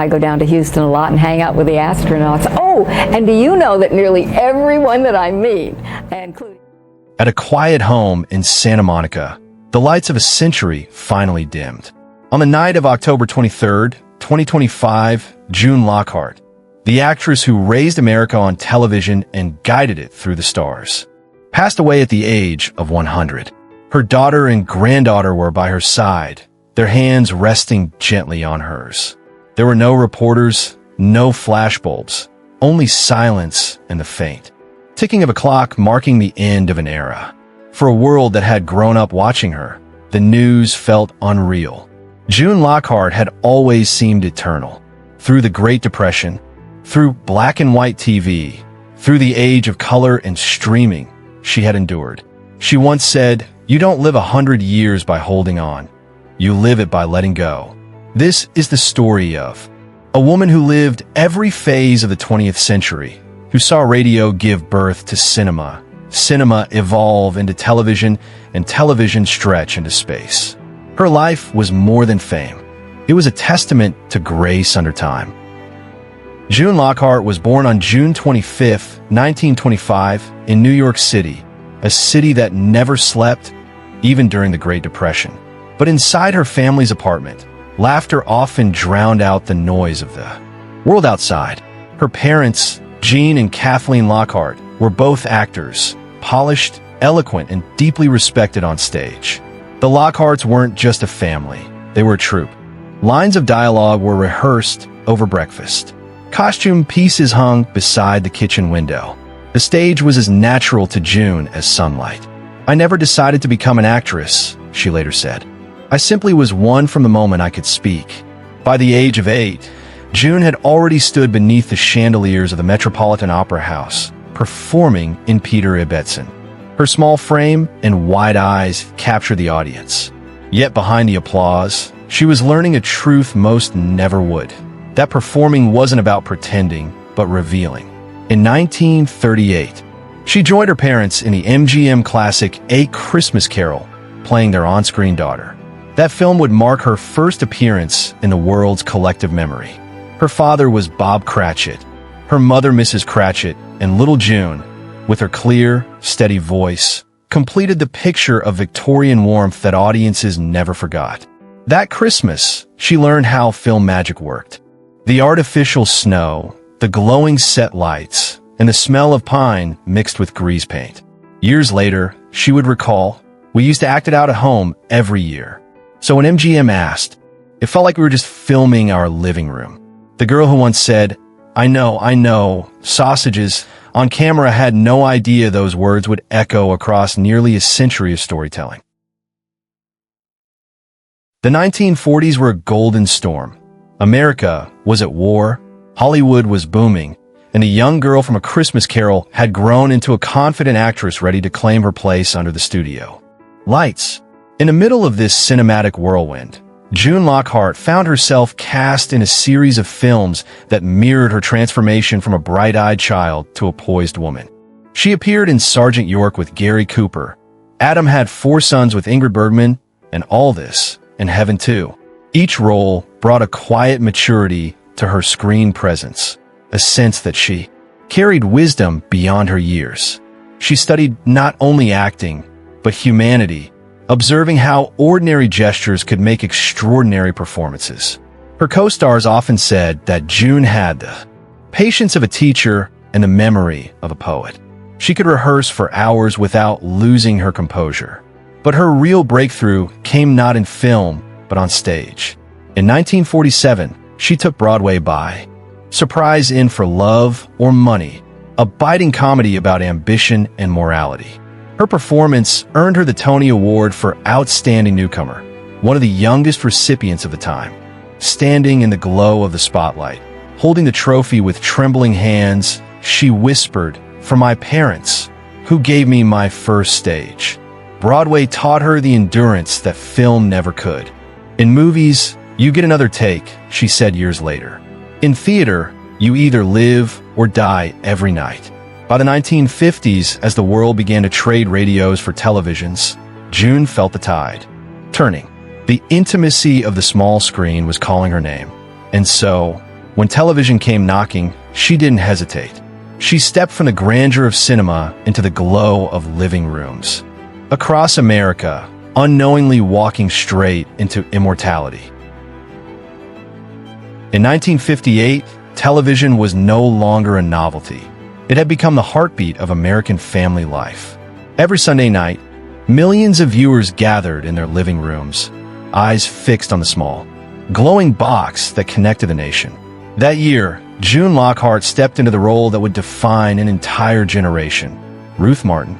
I go down to Houston a lot and hang out with the astronauts. Oh, and do you know that nearly everyone that I meet, including... At a quiet home in Santa Monica, the lights of a century finally dimmed. On the night of October 23rd, 2025, June Lockhart, the actress who raised America on television and guided it through the stars, passed away at the age of 100. Her daughter and granddaughter were by her side, their hands resting gently on hers. There were no reporters, no flashbulbs, only silence and the faint ticking of a clock marking the end of an era. For a world that had grown up watching her, the news felt unreal. June Lockhart had always seemed eternal. Through the Great Depression, through black and white TV, through the age of color and streaming, she had endured. She once said, "You don't live 100 years by holding on. You live it by letting go." This is the story of a woman who lived every phase of the 20th century, who saw radio give birth to cinema, cinema evolve into television, and television stretch into space. Her life was more than fame. It was a testament to grace under time. June Lockhart was born on June 25, 1925, in New York City, a city that never slept, even during the Great Depression. But inside her family's apartment, laughter often drowned out the noise of the world outside. Her parents, Jean and Kathleen Lockhart, were both actors, polished, eloquent, and deeply respected on stage. The Lockharts weren't just a family, they were a troupe. Lines of dialogue were rehearsed over breakfast. Costume pieces hung beside the kitchen window. The stage was as natural to June as sunlight. "I never decided to become an actress," she later said. "I simply was one from the moment I could speak." By the age of 8, June had already stood beneath the chandeliers of the Metropolitan Opera House, performing in Peter Ibbetson. Her small frame and wide eyes captured the audience. Yet behind the applause, she was learning a truth most never would. That performing wasn't about pretending, but revealing. In 1938, she joined her parents in the MGM classic A Christmas Carol, playing their on-screen daughter. That film would mark her first appearance in the world's collective memory. Her father was Bob Cratchit, her mother Mrs. Cratchit, and little June, with her clear, steady voice, completed the picture of Victorian warmth that audiences never forgot. That Christmas, she learned how film magic worked. The artificial snow, the glowing set lights, and the smell of pine mixed with grease paint. Years later, she would recall, "We used to act it out at home every year. So when MGM asked, it felt like we were just filming our living room." The girl who once said, I know, sausages," on camera had no idea those words would echo across nearly a century of storytelling. The 1940s were a golden storm. America was at war, Hollywood was booming, and a young girl from A Christmas Carol had grown into a confident actress ready to claim her place under the studio lights. In the middle of this cinematic whirlwind, June Lockhart found herself cast in a series of films that mirrored her transformation from a bright-eyed child to a poised woman. She appeared in Sergeant York with Gary Cooper, Adam Had 4 Sons with Ingrid Bergman, and All This in Heaven 2. Each role brought a quiet maturity to her screen presence, a sense that she carried wisdom beyond her years. She studied not only acting, but humanity, observing how ordinary gestures could make extraordinary performances. Her co-stars often said that June had the patience of a teacher and the memory of a poet. She could rehearse for hours without losing her composure. But her real breakthrough came not in film, but on stage. In 1947, she took Broadway by surprise in For Love or Money, a biting comedy about ambition and morality. Her performance earned her the Tony Award for Outstanding Newcomer, one of the youngest recipients of the time. Standing in the glow of the spotlight, holding the trophy with trembling hands, she whispered, "For my parents, who gave me my first stage." Broadway taught her the endurance that film never could. "In movies, you get another take," she said years later. "In theater, you either live or die every night." By the 1950s, as the world began to trade radios for televisions, June felt the tide turning. The intimacy of the small screen was calling her name. And so, When television came knocking, she didn't hesitate. She stepped from the grandeur of cinema into the glow of living rooms. Across America, unknowingly walking straight into immortality. In 1958, television was no longer a novelty. It had become the heartbeat of American family life. Every Sunday night, millions of viewers gathered in their living rooms, eyes fixed on the small, glowing box that connected the nation. That year, June Lockhart stepped into the role that would define an entire generation. Ruth Martin,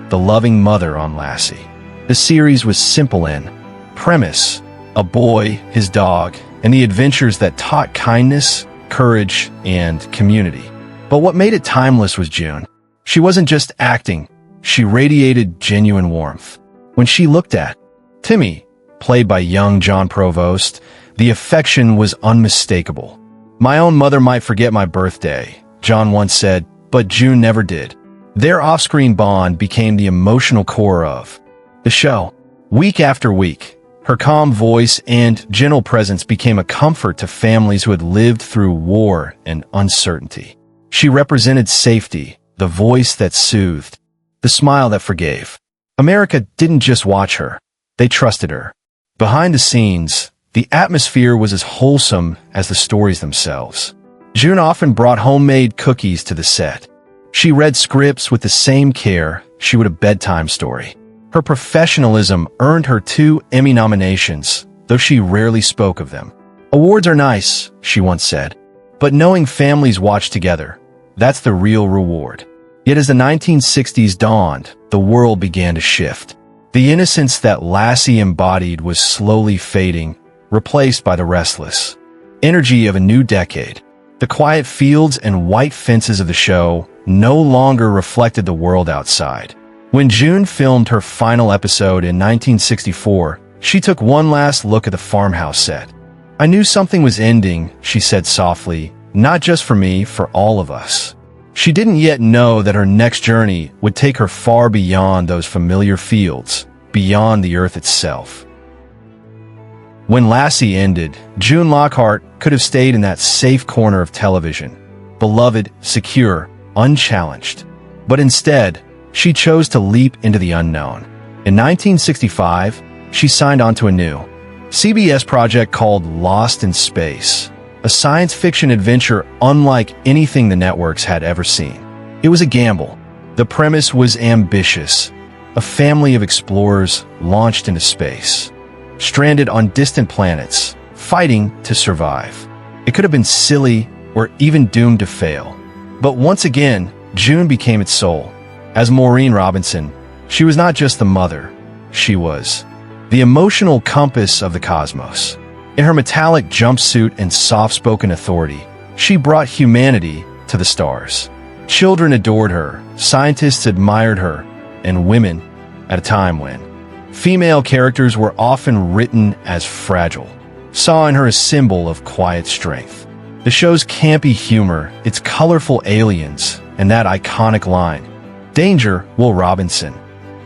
the loving mother on Lassie. The series was simple in premise: a boy, his dog, and the adventures that taught kindness, courage, and community. But what made it timeless was June. She wasn't just acting, she radiated genuine warmth. When she looked at Timmy, played by young John Provost, the affection was unmistakable. "My own mother might forget my birthday," John once said, but June never did. Their off-screen bond became the emotional core of the show. Week after week, her calm voice and gentle presence became a comfort to families who had lived through war and uncertainty. She represented safety, the voice that soothed, the smile that forgave. America didn't just watch her, they trusted her. Behind the scenes, the atmosphere was as wholesome as the stories themselves. June often brought homemade cookies to the set. She read scripts with the same care she would a bedtime story. Her professionalism earned her 2 Emmy nominations, though she rarely spoke of them. "Awards are nice," she once said, "but knowing families watch together, that's the real reward." Yet as the 1960s dawned, the world began to shift. The innocence that Lassie embodied was slowly fading, replaced by the restless energy of a new decade. The quiet fields and white fences of the show no longer reflected the world outside. When June filmed her final episode in 1964, she took one last look at the farmhouse set. "I knew something was ending," she said softly, "not just for me, for all of us." She didn't yet know that her next journey would take her far beyond those familiar fields, beyond the earth itself. When Lassie ended, June Lockhart could have stayed in that safe corner of television, beloved, secure, unchallenged. But instead, she chose to leap into the unknown. In 1965, she signed on to a new CBS project called Lost in Space, a science fiction adventure unlike anything the networks had ever seen. It was a gamble. The premise was ambitious. A family of explorers launched into space, stranded on distant planets, fighting to survive. It could have been silly or even doomed to fail. But once again, June became its soul. As Maureen Robinson, she was not just the mother, she was the emotional compass of the cosmos. In her metallic jumpsuit and soft-spoken authority, she brought humanity to the stars. Children adored her, scientists admired her, and women, at a time when female characters were often written as fragile, saw in her a symbol of quiet strength. The show's campy humor, its colorful aliens, and that iconic line, "Danger, Will Robinson,"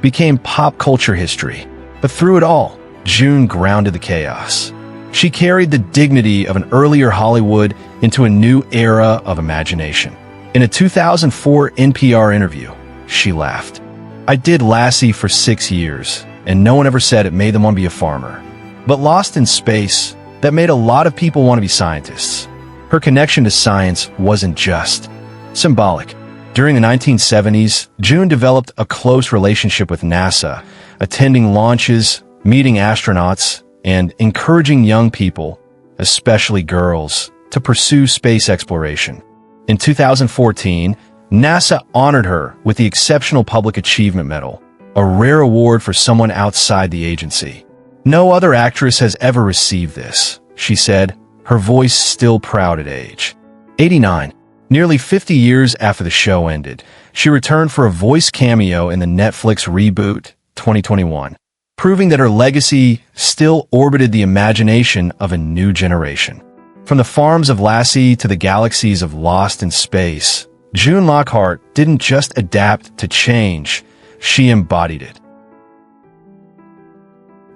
became pop culture history. But through it all, June grounded the chaos. She carried the dignity of an earlier Hollywood into a new era of imagination. In a 2004 NPR interview, she laughed. "I did Lassie for 6 years, and no one ever said it made them want to be a farmer. But Lost in Space, that made a lot of people want to be scientists." Her connection to science wasn't just symbolic. During the 1970s, June developed a close relationship with NASA, attending launches, meeting astronauts, and encouraging young people, especially girls, to pursue space exploration. In 2014, NASA honored her with the Exceptional Public Achievement Medal, a rare award for someone outside the agency. "No other actress has ever received this," she said, her voice still proud at age 89. Nearly 50 years after the show ended, she returned for a voice cameo in the Netflix reboot 2021, proving that her legacy still orbited the imagination of a new generation. From the farms of Lassie to the galaxies of Lost in Space, June Lockhart didn't just adapt to change, she embodied it.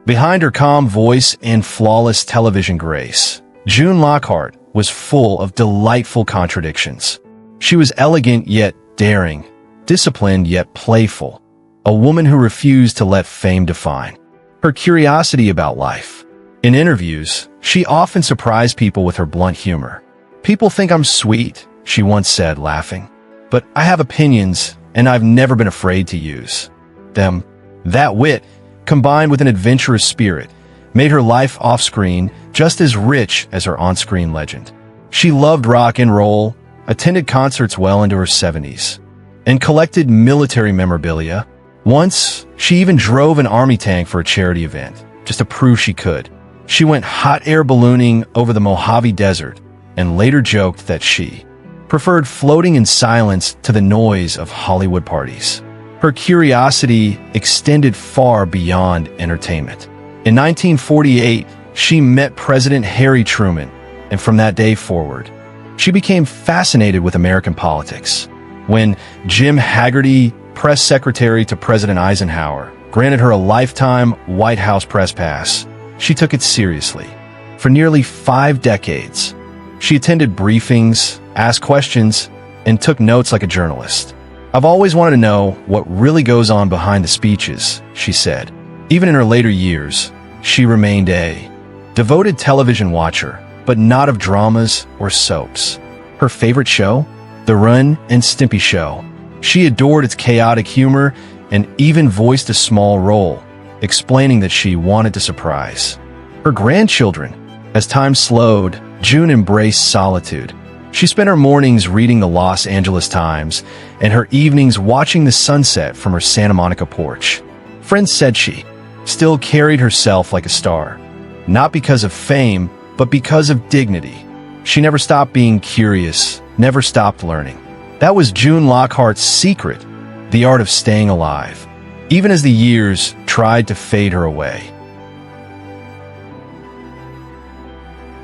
Behind her calm voice and flawless television grace, June Lockhart was full of delightful contradictions. She was elegant yet daring, disciplined yet playful, a woman who refused to let fame define her curiosity about life. In interviews, she often surprised people with her blunt humor. "People think I'm sweet," she once said, laughing, "but I have opinions, and I've never been afraid to use them." That wit, combined with an adventurous spirit, made her life off-screen just as rich as her on-screen legend. She loved rock and roll, attended concerts well into her 70s, and collected military memorabilia. Once, she even drove an army tank for a charity event, just to prove she could. She went hot air ballooning over the Mojave Desert and later joked that she preferred floating in silence to the noise of Hollywood parties. Her curiosity extended far beyond entertainment. In 1948, she met President Harry Truman, and from that day forward, she became fascinated with American politics. When Jim Haggerty, press secretary to President Eisenhower, granted her a lifetime White House press pass, she took it seriously. For nearly 5 decades, she attended briefings, asked questions, and took notes like a journalist. "I've always wanted to know what really goes on behind the speeches," she said. Even in her later years, she remained a devoted television watcher, but not of dramas or soaps. Her favorite show? The Ren and Stimpy Show. She adored its chaotic humor and even voiced a small role, explaining that she wanted to surprise her grandchildren. As time slowed, June embraced solitude. She spent her mornings reading the Los Angeles Times and her evenings watching the sunset from her Santa Monica porch. Friends said she still carried herself like a star, not because of fame, but because of dignity. She never stopped being curious, never stopped learning. That was June Lockhart's secret, the art of staying alive, even as the years tried to fade her away.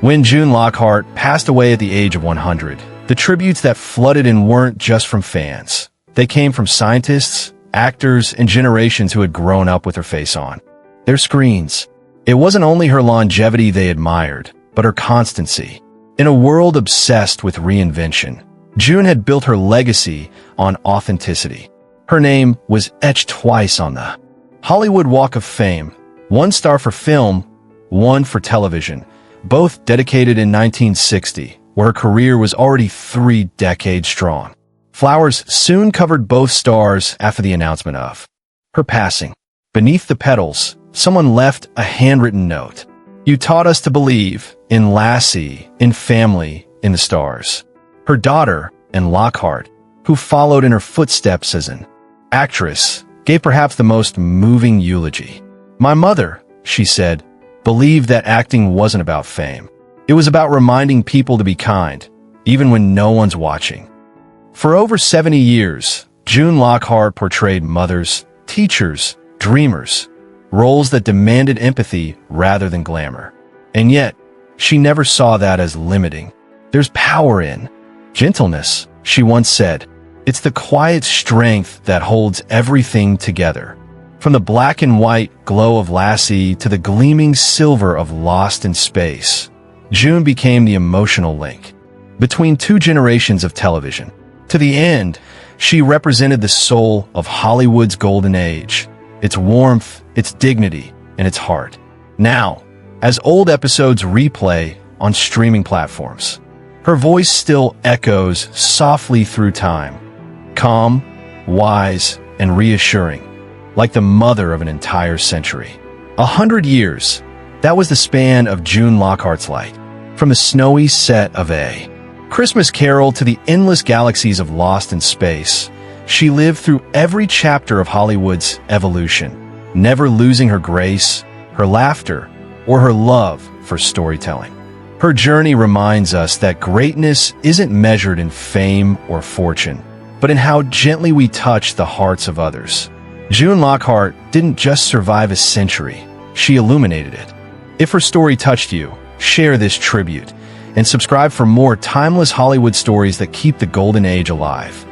When June Lockhart passed away at the age of 100, the tributes that flooded in weren't just from fans. They came from scientists, actors, and generations who had grown up with her face on their screens. It wasn't only her longevity they admired, but her constancy. In a world obsessed with reinvention, June had built her legacy on authenticity. Her name was etched twice on the Hollywood Walk of Fame, one star for film, one for television, both dedicated in 1960, where her career was already 3 decades strong. Flowers soon covered both stars after the announcement of her passing. Beneath the petals, someone left a handwritten note. "You taught us to believe in Lassie, in family, in the stars." Her daughter, Anne Lockhart, who followed in her footsteps as an actress, gave perhaps the most moving eulogy. "My mother," she said, "believed that acting wasn't about fame. It was about reminding people to be kind, even when no one's watching." For over 70 years, June Lockhart portrayed mothers, teachers, dreamers, roles that demanded empathy rather than glamour. And yet, she never saw that as limiting. "There's power in gentleness," she once said. "It's the quiet strength that holds everything together." From the black and white glow of Lassie to the gleaming silver of Lost in Space, June became the emotional link between 2 generations of television. To the end, she represented the soul of Hollywood's golden age, its warmth, its dignity, and its heart. Now, as old episodes replay on streaming platforms, her voice still echoes softly through time, calm, wise, and reassuring, like the mother of an entire century. 100 years, that was the span of June Lockhart's light. From the snowy set of A Christmas Carol to the endless galaxies of Lost in Space, she lived through every chapter of Hollywood's evolution, never losing her grace, her laughter, or her love for storytelling. Her journey reminds us that greatness isn't measured in fame or fortune, but in how gently we touch the hearts of others. June Lockhart didn't just survive a century, she illuminated it. If her story touched you, share this tribute and subscribe for more timeless Hollywood stories that keep the golden age alive.